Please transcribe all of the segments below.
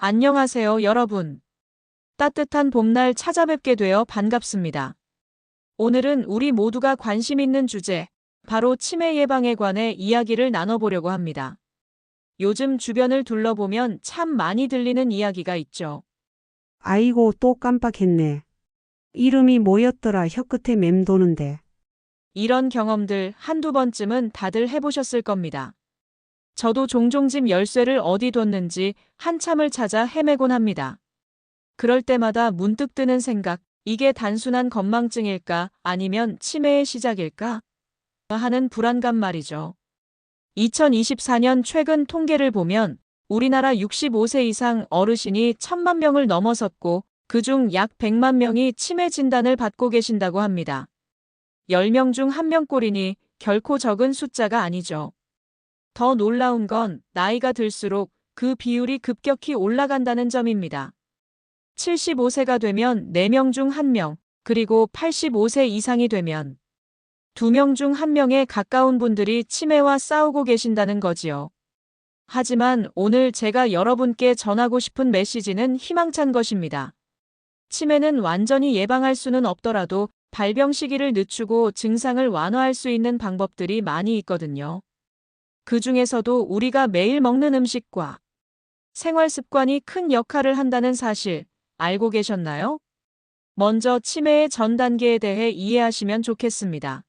안녕하세요, 여러분. 따뜻한 봄날 찾아뵙게 되어 반갑습니다. 오늘은 우리 모두가 관심 있는 주제, 바로 치매 예방에 관해 이야기를 나눠보려고 합니다. 요즘 주변을 둘러보면 참 많이 들리는 이야기가 있죠. 아이고, 또 깜빡했네. 이름이 뭐였더라 혀끝에 맴도는데. 이런 경험들 한두 번쯤은 다들 해보셨을 겁니다. 저도 종종 집 열쇠를 어디 뒀는지 한참을 찾아 헤매곤 합니다. 그럴 때마다 문득 드는 생각, 이게 단순한 건망증일까 아니면 치매의 시작일까 하는 불안감 말이죠. 2024년 최근 통계를 보면 우리나라 65세 이상 어르신이 1,000만 명을 넘어섰고 그중 약 100만 명이 치매 진단을 받고 계신다고 합니다. 10명 중 1명꼴이니 결코 적은 숫자가 아니죠. 더 놀라운 건 나이가 들수록 그 비율이 급격히 올라간다는 점입니다. 75세가 되면 4명 중 1명, 그리고 85세 이상이 되면 2명 중 1명에 가까운 분들이 치매와 싸우고 계신다는 거지요. 하지만 오늘 제가 여러분께 전하고 싶은 메시지는 희망찬 것입니다. 치매는 완전히 예방할 수는 없더라도 발병 시기를 늦추고 증상을 완화할 수 있는 방법들이 많이 있거든요. 그 중에서도 우리가 매일 먹는 음식과 생활 습관이 큰 역할을 한다는 사실 알고 계셨나요? 먼저 치매의 전 단계에 대해 이해하시면 좋겠습니다.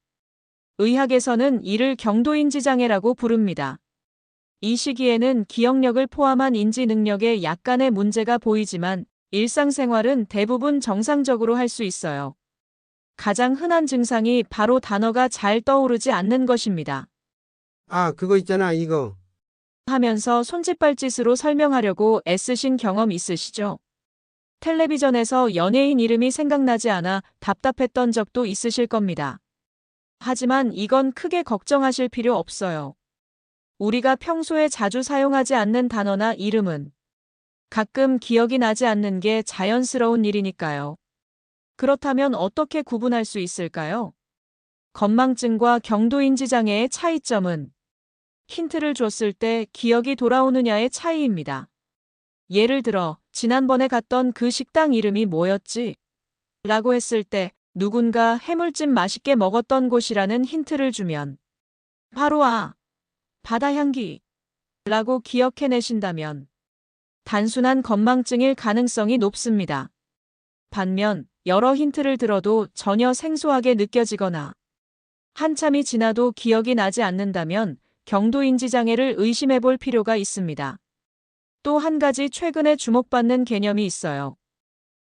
의학에서는 이를 경도인지장애라고 부릅니다. 이 시기에는 기억력을 포함한 인지 능력에 약간의 문제가 보이지만 일상생활은 대부분 정상적으로 할 수 있어요. 가장 흔한 증상이 바로 단어가 잘 떠오르지 않는 것입니다. 아, 그거 있잖아, 이거. 하면서 손짓발짓으로 설명하려고 애쓰신 경험 있으시죠? 텔레비전에서 연예인 이름이 생각나지 않아 답답했던 적도 있으실 겁니다. 하지만 이건 크게 걱정하실 필요 없어요. 우리가 평소에 자주 사용하지 않는 단어나 이름은 가끔 기억이 나지 않는 게 자연스러운 일이니까요. 그렇다면 어떻게 구분할 수 있을까요? 건망증과 경도인지장애의 차이점은 힌트를 줬을 때 기억이 돌아오느냐의 차이입니다. 예를 들어, 지난번에 갔던 그 식당 이름이 뭐였지? 라고 했을 때 누군가 해물찜 맛있게 먹었던 곳이라는 힌트를 주면 바로 바다 향기 라고 기억해내신다면 단순한 건망증일 가능성이 높습니다. 반면 여러 힌트를 들어도 전혀 생소하게 느껴지거나 한참이 지나도 기억이 나지 않는다면 경도인지장애를 의심해 볼 필요가 있습니다. 또 한 가지 최근에 주목받는 개념이 있어요.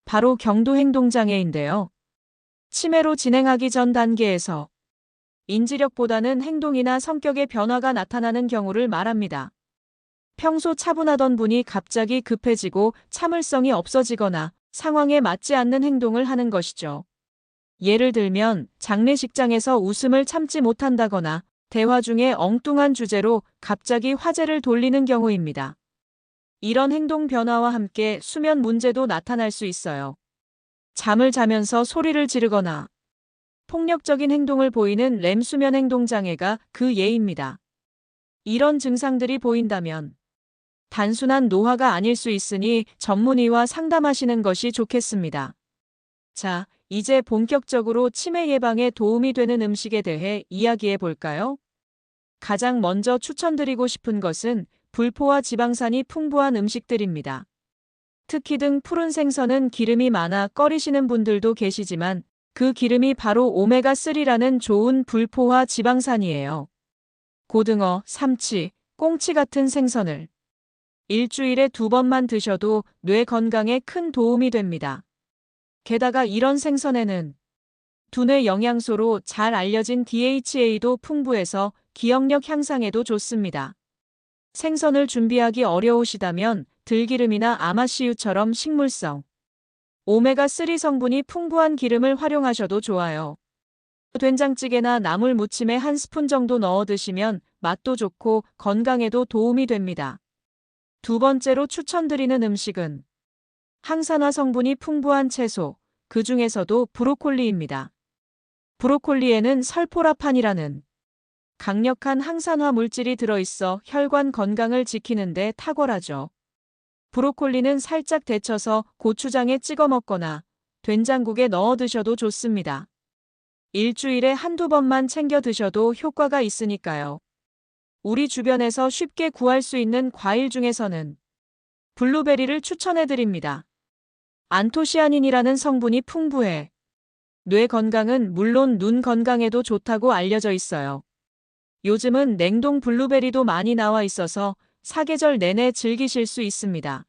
바로 경도행동장애인데요. 치매로 진행하기 전 단계에서 인지력보다는 행동이나 성격의 변화가 나타나는 경우를 말합니다. 평소 차분하던 분이 갑자기 급해지고 참을성이 없어지거나 상황에 맞지 않는 행동을 하는 것이죠. 예를 들면 장례식장에서 웃음을 참지 못한다거나 대화 중에 엉뚱한 주제로 갑자기 화제를 돌리는 경우입니다. 이런 행동 변화와 함께 수면 문제도 나타날 수 있어요. 잠을 자면서 소리를 지르거나 폭력적인 행동을 보이는 렘 수면 행동 장애가 그 예입니다. 이런 증상들이 보인다면 단순한 노화가 아닐 수 있으니 전문의와 상담하시는 것이 좋겠습니다. 자, 이제 본격적으로 치매 예방에 도움이 되는 음식에 대해 이야기해 볼까요? 가장 먼저 추천드리고 싶은 것은 불포와 지방산이 풍부한 음식들입니다. 특히 등 푸른 생선은 기름이 많아 꺼리시는 분들도 계시지만 그 기름이 바로 오메가3라는 좋은 불포화 지방산이에요. 고등어, 삼치, 꽁치 같은 생선을 일주일에 2번만 드셔도 뇌 건강에 큰 도움이 됩니다. 게다가 이런 생선에는 두뇌 영양소로 잘 알려진 DHA도 풍부해서 기억력 향상에도 좋습니다. 생선을 준비하기 어려우시다면 들기름이나 아마씨유처럼 식물성 오메가3 성분이 풍부한 기름을 활용하셔도 좋아요. 된장찌개나 나물 무침에 한 스푼 정도 넣어 드시면 맛도 좋고 건강에도 도움이 됩니다. 두 번째로 추천드리는 음식은 항산화 성분이 풍부한 채소, 그 중에서도 브로콜리입니다. 브로콜리에는 설포라판이라는 강력한 항산화 물질이 들어있어 혈관 건강을 지키는 데 탁월하죠. 브로콜리는 살짝 데쳐서 고추장에 찍어 먹거나 된장국에 넣어 드셔도 좋습니다. 일주일에 한두 번만 챙겨 드셔도 효과가 있으니까요. 우리 주변에서 쉽게 구할 수 있는 과일 중에서는 블루베리를 추천해 드립니다. 안토시아닌이라는 성분이 풍부해 뇌 건강은 물론 눈 건강에도 좋다고 알려져 있어요. 요즘은 냉동 블루베리도 많이 나와 있어서 사계절 내내 즐기실 수 있습니다.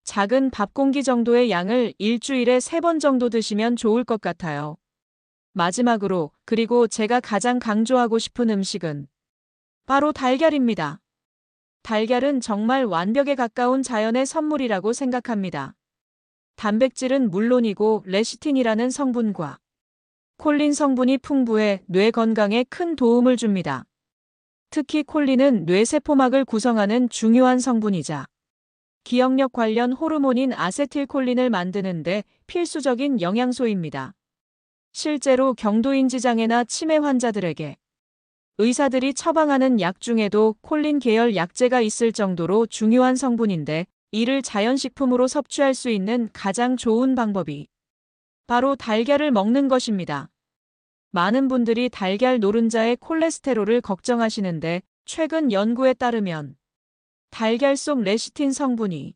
작은 밥 공기 정도의 양을 일주일에 3번 정도 드시면 좋을 것 같아요. 마지막으로, 그리고 제가 가장 강조하고 싶은 음식은 바로 달걀입니다. 달걀은 정말 완벽에 가까운 자연의 선물이라고 생각합니다. 단백질은 물론이고 레시틴이라는 성분과 콜린 성분이 풍부해 뇌 건강에 큰 도움을 줍니다. 특히 콜린은 뇌세포막을 구성하는 중요한 성분이자 기억력 관련 호르몬인 아세틸콜린을 만드는데 필수적인 영양소입니다. 실제로 경도인지 장애나 치매 환자들에게 의사들이 처방하는 약 중에도 콜린 계열 약재가 있을 정도로 중요한 성분인데 이를 자연식품으로 섭취할 수 있는 가장 좋은 방법이 바로 달걀을 먹는 것입니다. 많은 분들이 달걀 노른자의 콜레스테롤을 걱정하시는데 최근 연구에 따르면 달걀 속 레시틴 성분이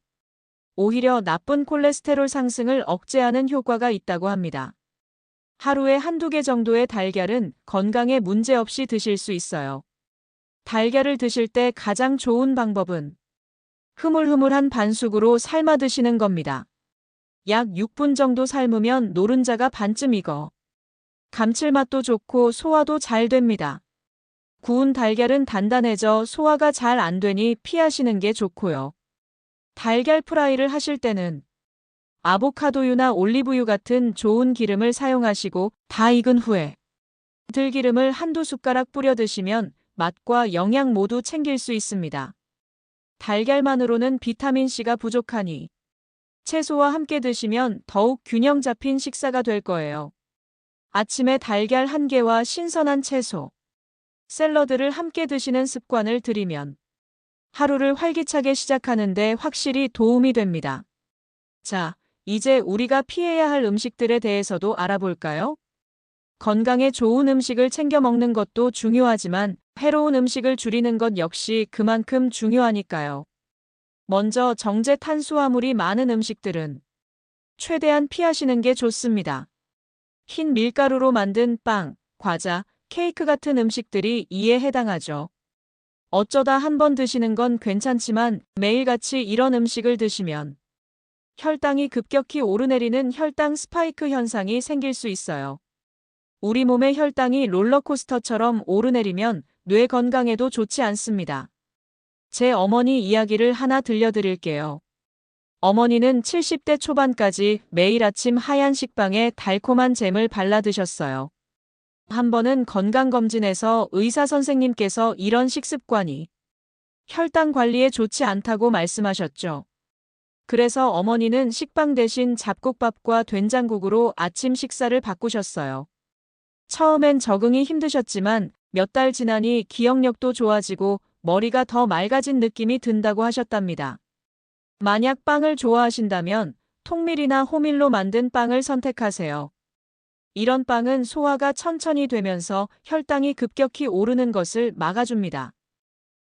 오히려 나쁜 콜레스테롤 상승을 억제하는 효과가 있다고 합니다. 하루에 한두 개 정도의 달걀은 건강에 문제없이 드실 수 있어요. 달걀을 드실 때 가장 좋은 방법은 흐물흐물한 반숙으로 삶아 드시는 겁니다. 약 6분 정도 삶으면 노른자가 반쯤 익어 감칠맛도 좋고 소화도 잘 됩니다. 구운 달걀은 단단해져 소화가 잘 안 되니 피하시는 게 좋고요. 달걀 프라이를 하실 때는 아보카도유나 올리브유 같은 좋은 기름을 사용하시고 다 익은 후에 들기름을 한두 숟가락 뿌려 드시면 맛과 영양 모두 챙길 수 있습니다. 달걀만으로는 비타민C가 부족하니 채소와 함께 드시면 더욱 균형 잡힌 식사가 될 거예요. 아침에 달걀 1개와 신선한 채소, 샐러드를 함께 드시는 습관을 들이면 하루를 활기차게 시작하는데 확실히 도움이 됩니다. 자, 이제 우리가 피해야 할 음식들에 대해서도 알아볼까요? 건강에 좋은 음식을 챙겨 먹는 것도 중요하지만 해로운 음식을 줄이는 것 역시 그만큼 중요하니까요. 먼저 정제 탄수화물이 많은 음식들은 최대한 피하시는 게 좋습니다. 흰 밀가루로 만든 빵, 과자, 케이크 같은 음식들이 이에 해당하죠. 어쩌다 한 번 드시는 건 괜찮지만 매일같이 이런 음식을 드시면 혈당이 급격히 오르내리는 혈당 스파이크 현상이 생길 수 있어요. 우리 몸의 혈당이 롤러코스터처럼 오르내리면 뇌 건강에도 좋지 않습니다. 제 어머니 이야기를 하나 들려드릴게요. 어머니는 70대 초반까지 매일 아침 하얀 식빵에 달콤한 잼을 발라 드셨어요. 한 번은 건강검진에서 의사 선생님께서 이런 식습관이 혈당 관리에 좋지 않다고 말씀하셨죠. 그래서 어머니는 식빵 대신 잡곡밥과 된장국으로 아침 식사를 바꾸셨어요. 처음엔 적응이 힘드셨지만 몇 달 지나니 기억력도 좋아지고 머리가 더 맑아진 느낌이 든다고 하셨답니다. 만약 빵을 좋아하신다면 통밀이나 호밀로 만든 빵을 선택하세요. 이런 빵은 소화가 천천히 되면서 혈당이 급격히 오르는 것을 막아줍니다.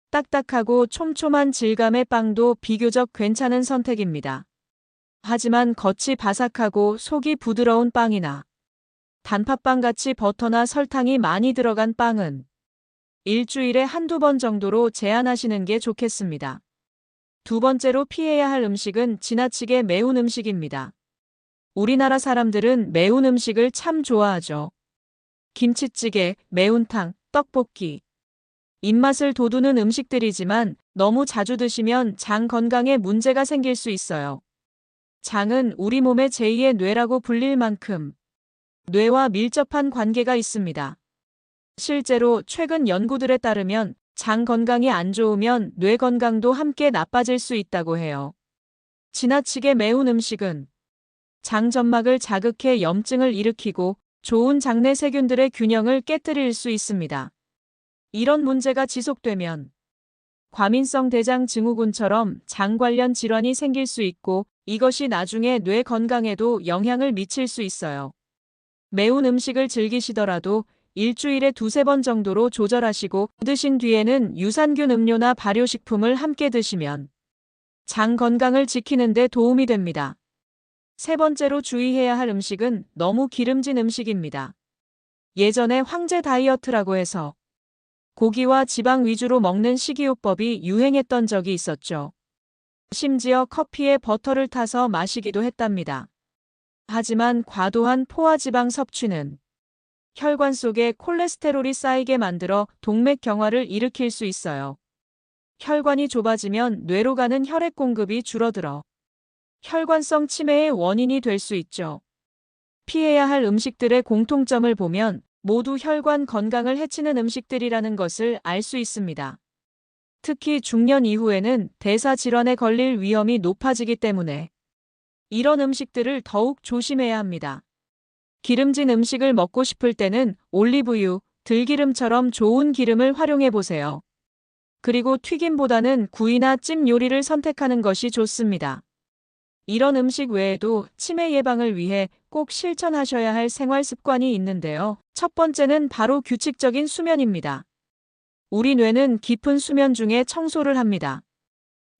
딱딱하고 촘촘한 질감의 빵도 비교적 괜찮은 선택입니다. 하지만 겉이 바삭하고 속이 부드러운 빵이나 단팥빵같이 버터나 설탕이 많이 들어간 빵은 일주일에 한두 번 정도로 제한하시는 게 좋겠습니다. 두 번째로 피해야 할 음식은 지나치게 매운 음식입니다. 우리나라 사람들은 매운 음식을 참 좋아하죠. 김치찌개, 매운탕, 떡볶이. 입맛을 돋우는 음식들이지만 너무 자주 드시면 장 건강에 문제가 생길 수 있어요. 장은 우리 몸의 제2의 뇌라고 불릴 만큼 뇌와 밀접한 관계가 있습니다. 실제로 최근 연구들에 따르면 장 건강이 안 좋으면 뇌 건강도 함께 나빠질 수 있다고 해요. 지나치게 매운 음식은 장 점막을 자극해 염증을 일으키고 좋은 장내 세균들의 균형을 깨뜨릴 수 있습니다. 이런 문제가 지속되면 과민성 대장 증후군처럼 장 관련 질환이 생길 수 있고 이것이 나중에 뇌 건강에도 영향을 미칠 수 있어요. 매운 음식을 즐기시더라도 일주일에 2~3번 정도로 조절하시고 드신 뒤에는 유산균 음료나 발효식품을 함께 드시면 장 건강을 지키는 데 도움이 됩니다. 세 번째로 주의해야 할 음식은 너무 기름진 음식입니다. 예전에 황제 다이어트라고 해서 고기와 지방 위주로 먹는 식이요법이 유행했던 적이 있었죠. 심지어 커피에 버터를 타서 마시기도 했답니다. 하지만 과도한 포화지방 섭취는 혈관 속에 콜레스테롤이 쌓이게 만들어 동맥경화를 일으킬 수 있어요. 혈관이 좁아지면 뇌로 가는 혈액 공급이 줄어들어 혈관성 치매의 원인이 될 수 있죠. 피해야 할 음식들의 공통점을 보면 모두 혈관 건강을 해치는 음식들이라는 것을 알 수 있습니다. 특히 중년 이후에는 대사 질환에 걸릴 위험이 높아지기 때문에 이런 음식들을 더욱 조심해야 합니다. 기름진 음식을 먹고 싶을 때는 올리브유, 들기름처럼 좋은 기름을 활용해 보세요. 그리고 튀김보다는 구이나 찜 요리를 선택하는 것이 좋습니다. 이런 음식 외에도 치매 예방을 위해 꼭 실천하셔야 할 생활 습관이 있는데요. 첫 번째는 바로 규칙적인 수면입니다. 우리 뇌는 깊은 수면 중에 청소를 합니다.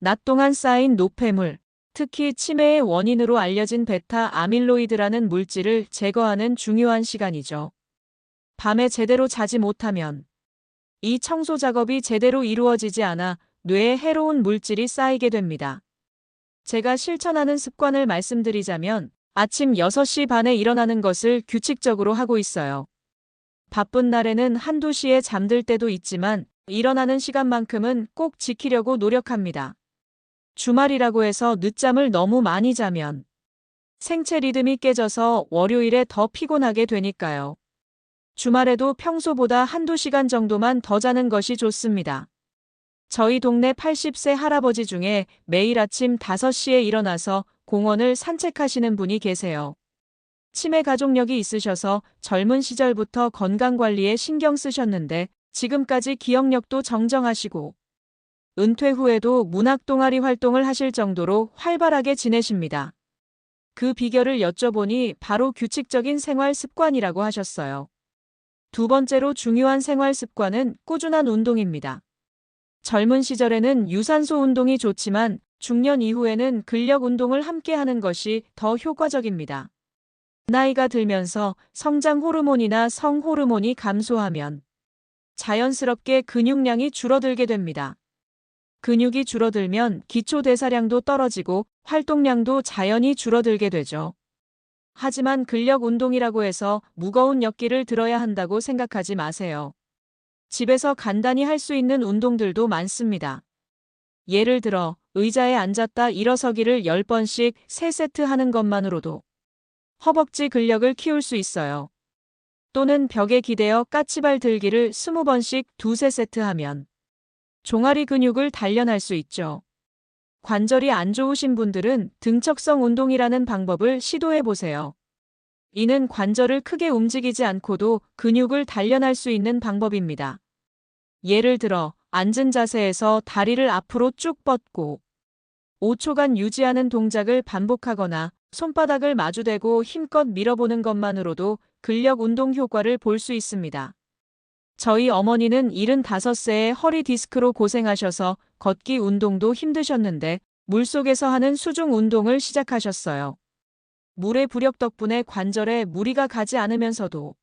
낮 동안 쌓인 노폐물, 특히 치매의 원인으로 알려진 베타 아밀로이드라는 물질을 제거하는 중요한 시간이죠. 밤에 제대로 자지 못하면 이 청소 작업이 제대로 이루어지지 않아 뇌에 해로운 물질이 쌓이게 됩니다. 제가 실천하는 습관을 말씀드리자면 아침 6시 반에 일어나는 것을 규칙적으로 하고 있어요. 바쁜 날에는 한두 시에 잠들 때도 있지만 일어나는 시간만큼은 꼭 지키려고 노력합니다. 주말이라고 해서 늦잠을 너무 많이 자면 생체 리듬이 깨져서 월요일에 더 피곤하게 되니까요. 주말에도 평소보다 한두 시간 정도만 더 자는 것이 좋습니다. 저희 동네 80세 할아버지 중에 매일 아침 5시에 일어나서 공원을 산책하시는 분이 계세요. 치매 가족력이 있으셔서 젊은 시절부터 건강관리에 신경 쓰셨는데 지금까지 기억력도 정정하시고 은퇴 후에도 문학 동아리 활동을 하실 정도로 활발하게 지내십니다. 그 비결을 여쭤보니 바로 규칙적인 생활 습관이라고 하셨어요. 두 번째로 중요한 생활 습관은 꾸준한 운동입니다. 젊은 시절에는 유산소 운동이 좋지만 중년 이후에는 근력 운동을 함께 하는 것이 더 효과적입니다. 나이가 들면서 성장 호르몬이나 성 호르몬이 감소하면 자연스럽게 근육량이 줄어들게 됩니다. 근육이 줄어들면 기초 대사량도 떨어지고 활동량도 자연히 줄어들게 되죠. 하지만 근력 운동이라고 해서 무거운 역기를 들어야 한다고 생각하지 마세요. 집에서 간단히 할 수 있는 운동들도 많습니다. 예를 들어 의자에 앉았다 일어서기를 10번씩 3세트 하는 것만으로도 허벅지 근력을 키울 수 있어요. 또는 벽에 기대어 까치발 들기를 20번씩 2~3세트 하면 종아리 근육을 단련할 수 있죠. 관절이 안 좋으신 분들은 등척성 운동이라는 방법을 시도해 보세요. 이는 관절을 크게 움직이지 않고도 근육을 단련할 수 있는 방법입니다. 예를 들어 앉은 자세에서 다리를 앞으로 쭉 뻗고 5초간 유지하는 동작을 반복하거나 손바닥을 마주대고 힘껏 밀어보는 것만으로도 근력 운동 효과를 볼 수 있습니다. 저희 어머니는 75세에 허리 디스크로 고생하셔서 걷기 운동도 힘드셨는데 물속에서 하는 수중 운동을 시작하셨어요. 물의 부력 덕분에 관절에 무리가 가지 않으면서도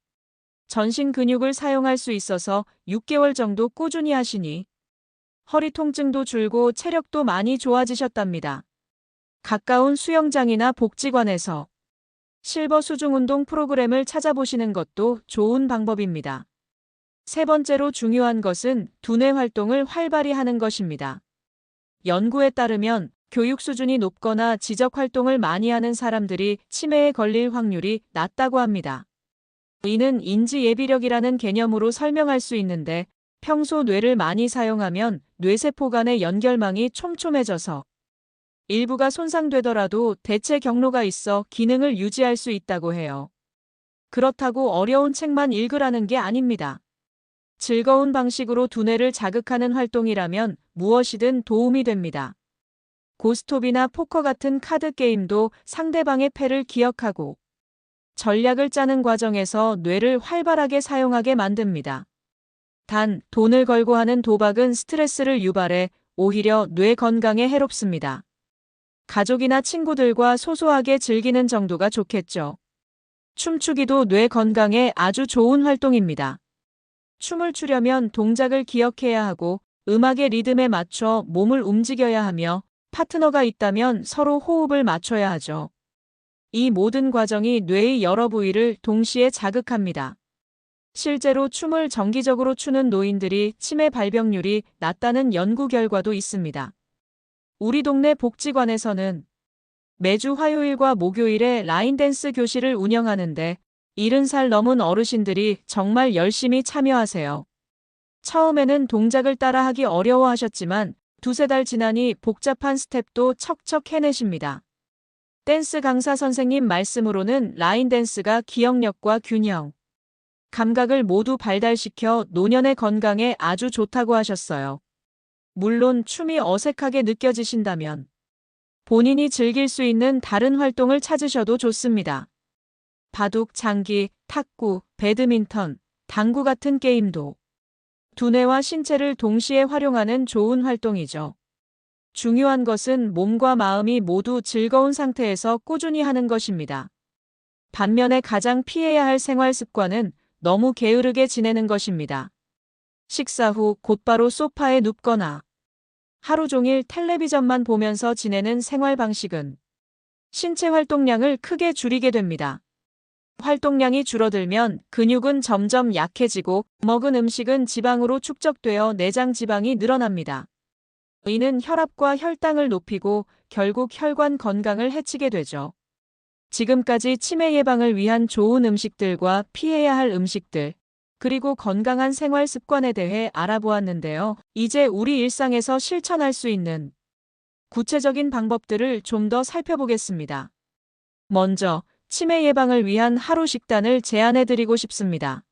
전신 근육을 사용할 수 있어서 6개월 정도 꾸준히 하시니 허리 통증도 줄고 체력도 많이 좋아지셨답니다. 가까운 수영장이나 복지관에서 실버 수중 운동 프로그램을 찾아보시는 것도 좋은 방법입니다. 세 번째로 중요한 것은 두뇌 활동을 활발히 하는 것입니다. 연구에 따르면 교육 수준이 높거나 지적 활동을 많이 하는 사람들이 치매에 걸릴 확률이 낮다고 합니다. 이는 인지 예비력이라는 개념으로 설명할 수 있는데 평소 뇌를 많이 사용하면 뇌세포 간의 연결망이 촘촘해져서 일부가 손상되더라도 대체 경로가 있어 기능을 유지할 수 있다고 해요. 그렇다고 어려운 책만 읽으라는 게 아닙니다. 즐거운 방식으로 두뇌를 자극하는 활동이라면 무엇이든 도움이 됩니다. 고스톱이나 포커 같은 카드 게임도 상대방의 패를 기억하고 전략을 짜는 과정에서 뇌를 활발하게 사용하게 만듭니다. 단, 돈을 걸고 하는 도박은 스트레스를 유발해 오히려 뇌 건강에 해롭습니다. 가족이나 친구들과 소소하게 즐기는 정도가 좋겠죠. 춤추기도 뇌 건강에 아주 좋은 활동입니다. 춤을 추려면 동작을 기억해야 하고 음악의 리듬에 맞춰 몸을 움직여야 하며 파트너가 있다면 서로 호흡을 맞춰야 하죠. 이 모든 과정이 뇌의 여러 부위를 동시에 자극합니다. 실제로 춤을 정기적으로 추는 노인들이 치매 발병률이 낮다는 연구 결과도 있습니다. 우리 동네 복지관에서는 매주 화요일과 목요일에 라인댄스 교실을 운영하는데 70살 넘은 어르신들이 정말 열심히 참여하세요. 처음에는 동작을 따라하기 어려워하셨지만 두세 달 지나니 복잡한 스텝도 척척 해내십니다. 댄스 강사 선생님 말씀으로는 라인댄스가 기억력과 균형, 감각을 모두 발달시켜 노년의 건강에 아주 좋다고 하셨어요. 물론 춤이 어색하게 느껴지신다면 본인이 즐길 수 있는 다른 활동을 찾으셔도 좋습니다. 바둑, 장기, 탁구, 배드민턴, 당구 같은 게임도 두뇌와 신체를 동시에 활용하는 좋은 활동이죠. 중요한 것은 몸과 마음이 모두 즐거운 상태에서 꾸준히 하는 것입니다. 반면에 가장 피해야 할 생활 습관은 너무 게으르게 지내는 것입니다. 식사 후 곧바로 소파에 눕거나 하루 종일 텔레비전만 보면서 지내는 생활 방식은 신체 활동량을 크게 줄이게 됩니다. 활동량이 줄어들면 근육은 점점 약해지고 먹은 음식은 지방으로 축적되어 내장 지방이 늘어납니다. 이는 혈압과 혈당을 높이고 결국 혈관 건강을 해치게 되죠. 지금까지 치매 예방을 위한 좋은 음식들과 피해야 할 음식들, 그리고 건강한 생활 습관에 대해 알아보았는데요. 이제 우리 일상에서 실천할 수 있는 구체적인 방법들을 좀 더 살펴보겠습니다. 먼저, 치매 예방을 위한 하루 식단을 제안해드리고 싶습니다.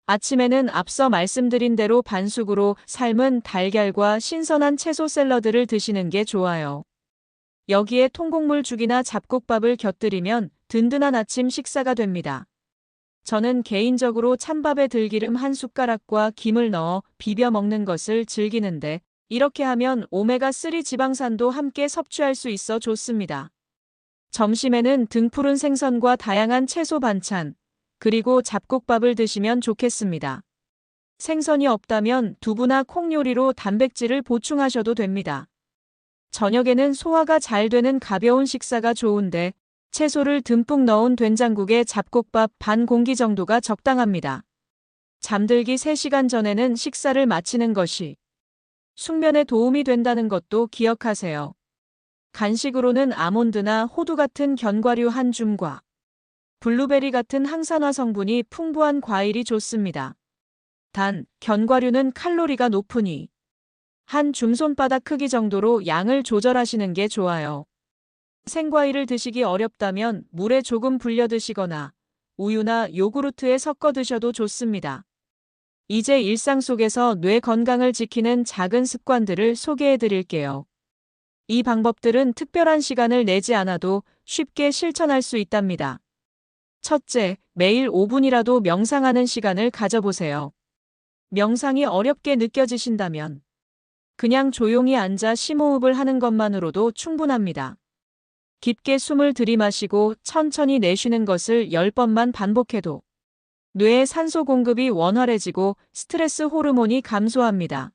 아침에는 앞서 말씀드린 대로 반숙으로 삶은 달걀과 신선한 채소 샐러드를 드시는 게 좋아요. 여기에 통곡물죽이나 잡곡밥을 곁들이면 든든한 아침 식사가 됩니다. 저는 개인적으로 찬밥에 들기름 한 숟가락과 김을 넣어 비벼 먹는 것을 즐기는데 이렇게 하면 오메가3 지방산도 함께 섭취할 수 있어 좋습니다. 점심에는 등푸른 생선과 다양한 채소 반찬, 그리고 잡곡밥을 드시면 좋겠습니다. 생선이 없다면 두부나 콩 요리로 단백질을 보충하셔도 됩니다. 저녁에는 소화가 잘 되는 가벼운 식사가 좋은데 채소를 듬뿍 넣은 된장국에 잡곡밥 반 공기 정도가 적당합니다. 잠들기 3시간 전에는 식사를 마치는 것이 숙면에 도움이 된다는 것도 기억하세요. 간식으로는 아몬드나 호두 같은 견과류 한 줌과 블루베리 같은 항산화 성분이 풍부한 과일이 좋습니다. 단, 견과류는 칼로리가 높으니 한 줌 손바닥 크기 정도로 양을 조절하시는 게 좋아요. 생과일을 드시기 어렵다면 물에 조금 불려 드시거나 우유나 요구르트에 섞어 드셔도 좋습니다. 이제 일상 속에서 뇌 건강을 지키는 작은 습관들을 소개해 드릴게요. 이 방법들은 특별한 시간을 내지 않아도 쉽게 실천할 수 있답니다. 첫째, 매일 5분이라도 명상하는 시간을 가져보세요. 명상이 어렵게 느껴지신다면 그냥 조용히 앉아 심호흡을 하는 것만으로도 충분합니다. 깊게 숨을 들이마시고 천천히 내쉬는 것을 10번만 반복해도 뇌의 산소 공급이 원활해지고 스트레스 호르몬이 감소합니다.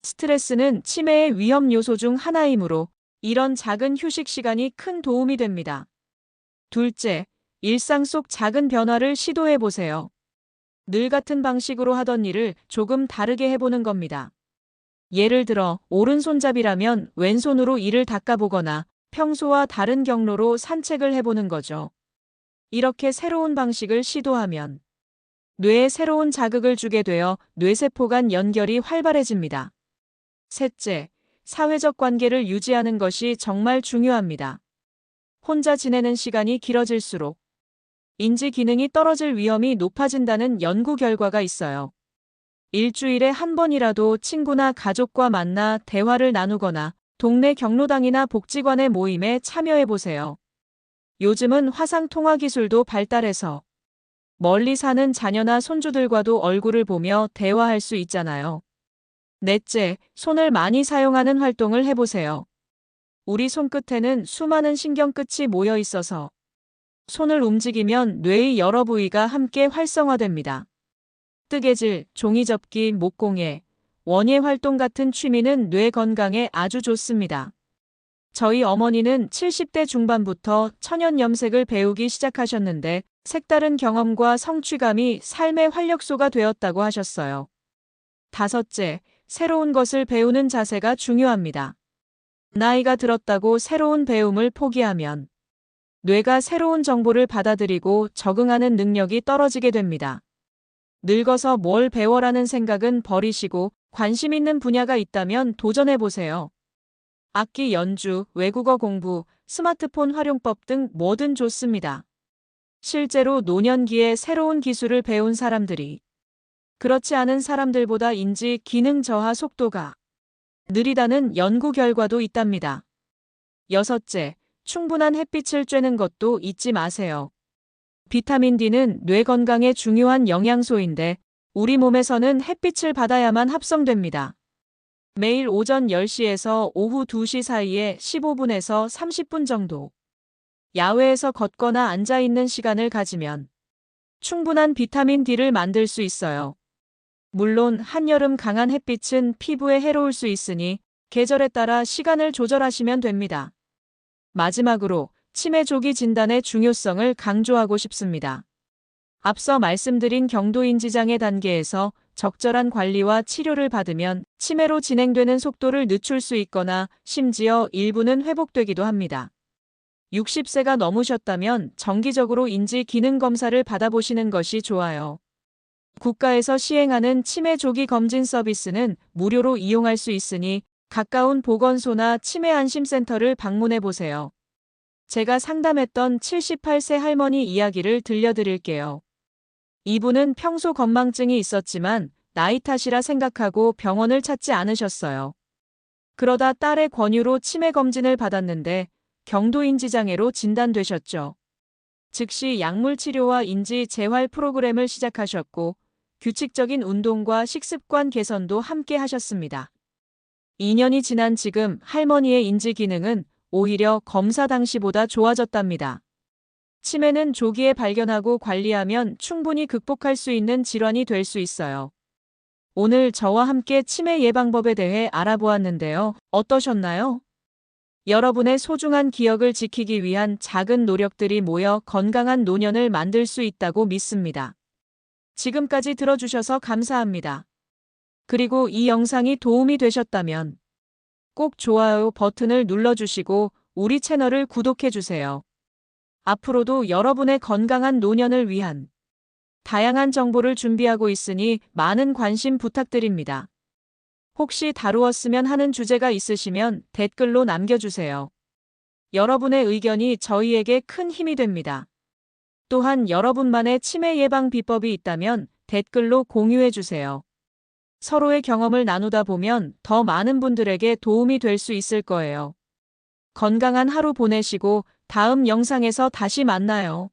스트레스는 치매의 위험 요소 중 하나이므로 이런 작은 휴식 시간이 큰 도움이 됩니다. 둘째, 일상 속 작은 변화를 시도해 보세요. 늘 같은 방식으로 하던 일을 조금 다르게 해보는 겁니다. 예를 들어, 오른손잡이라면 왼손으로 이를 닦아보거나 평소와 다른 경로로 산책을 해보는 거죠. 이렇게 새로운 방식을 시도하면 뇌에 새로운 자극을 주게 되어 뇌세포 간 연결이 활발해집니다. 셋째, 사회적 관계를 유지하는 것이 정말 중요합니다. 혼자 지내는 시간이 길어질수록 인지 기능이 떨어질 위험이 높아진다는 연구 결과가 있어요. 일주일에 한 번이라도 친구나 가족과 만나 대화를 나누거나 동네 경로당이나 복지관의 모임에 참여해보세요. 요즘은 화상통화 기술도 발달해서 멀리 사는 자녀나 손주들과도 얼굴을 보며 대화할 수 있잖아요. 넷째, 손을 많이 사용하는 활동을 해보세요. 우리 손끝에는 수많은 신경끝이 모여 있어서 손을 움직이면 뇌의 여러 부위가 함께 활성화됩니다. 뜨개질, 종이접기, 목공예, 원예 활동 같은 취미는 뇌 건강에 아주 좋습니다. 저희 어머니는 70대 중반부터 천연 염색을 배우기 시작하셨는데 색다른 경험과 성취감이 삶의 활력소가 되었다고 하셨어요. 다섯째, 새로운 것을 배우는 자세가 중요합니다. 나이가 들었다고 새로운 배움을 포기하면 뇌가 새로운 정보를 받아들이고 적응하는 능력이 떨어지게 됩니다. 늙어서 뭘 배워라는 생각은 버리시고 관심 있는 분야가 있다면 도전해보세요. 악기 연주, 외국어 공부, 스마트폰 활용법 등 뭐든 좋습니다. 실제로 노년기에 새로운 기술을 배운 사람들이 그렇지 않은 사람들보다 인지 기능 저하 속도가 느리다는 연구 결과도 있답니다. 여섯째, 충분한 햇빛을 쬐는 것도 잊지 마세요. 비타민 D는 뇌 건강에 중요한 영양소인데 우리 몸에서는 햇빛을 받아야만 합성됩니다. 매일 오전 10시에서 오후 2시 사이에 15분에서 30분 정도 야외에서 걷거나 앉아 있는 시간을 가지면 충분한 비타민 D를 만들 수 있어요. 물론 한여름 강한 햇빛은 피부에 해로울 수 있으니 계절에 따라 시간을 조절하시면 됩니다. 마지막으로 치매 조기 진단의 중요성을 강조하고 싶습니다. 앞서 말씀드린 경도인지장애 단계에서 적절한 관리와 치료를 받으면 치매로 진행되는 속도를 늦출 수 있거나 심지어 일부는 회복되기도 합니다. 60세가 넘으셨다면 정기적으로 인지 기능 검사를 받아보시는 것이 좋아요. 국가에서 시행하는 치매 조기 검진 서비스는 무료로 이용할 수 있으니 가까운 보건소나 치매 안심센터를 방문해 보세요. 제가 상담했던 78세 할머니 이야기를 들려드릴게요. 이분은 평소 건망증이 있었지만 나이 탓이라 생각하고 병원을 찾지 않으셨어요. 그러다 딸의 권유로 치매 검진을 받았는데 경도인지장애로 진단되셨죠. 즉시 약물 치료와 인지 재활 프로그램을 시작하셨고 규칙적인 운동과 식습관 개선도 함께 하셨습니다. 2년이 지난 지금 할머니의 인지 기능은 오히려 검사 당시보다 좋아졌답니다. 치매는 조기에 발견하고 관리하면 충분히 극복할 수 있는 질환이 될 수 있어요. 오늘 저와 함께 치매 예방법에 대해 알아보았는데요. 어떠셨나요? 여러분의 소중한 기억을 지키기 위한 작은 노력들이 모여 건강한 노년을 만들 수 있다고 믿습니다. 지금까지 들어주셔서 감사합니다. 그리고 이 영상이 도움이 되셨다면 꼭 좋아요 버튼을 눌러주시고 우리 채널을 구독해주세요. 앞으로도 여러분의 건강한 노년을 위한 다양한 정보를 준비하고 있으니 많은 관심 부탁드립니다. 혹시 다루었으면 하는 주제가 있으시면 댓글로 남겨주세요. 여러분의 의견이 저희에게 큰 힘이 됩니다. 또한 여러분만의 치매 예방 비법이 있다면 댓글로 공유해주세요. 서로의 경험을 나누다 보면 더 많은 분들에게 도움이 될 수 있을 거예요. 건강한 하루 보내시고 다음 영상에서 다시 만나요.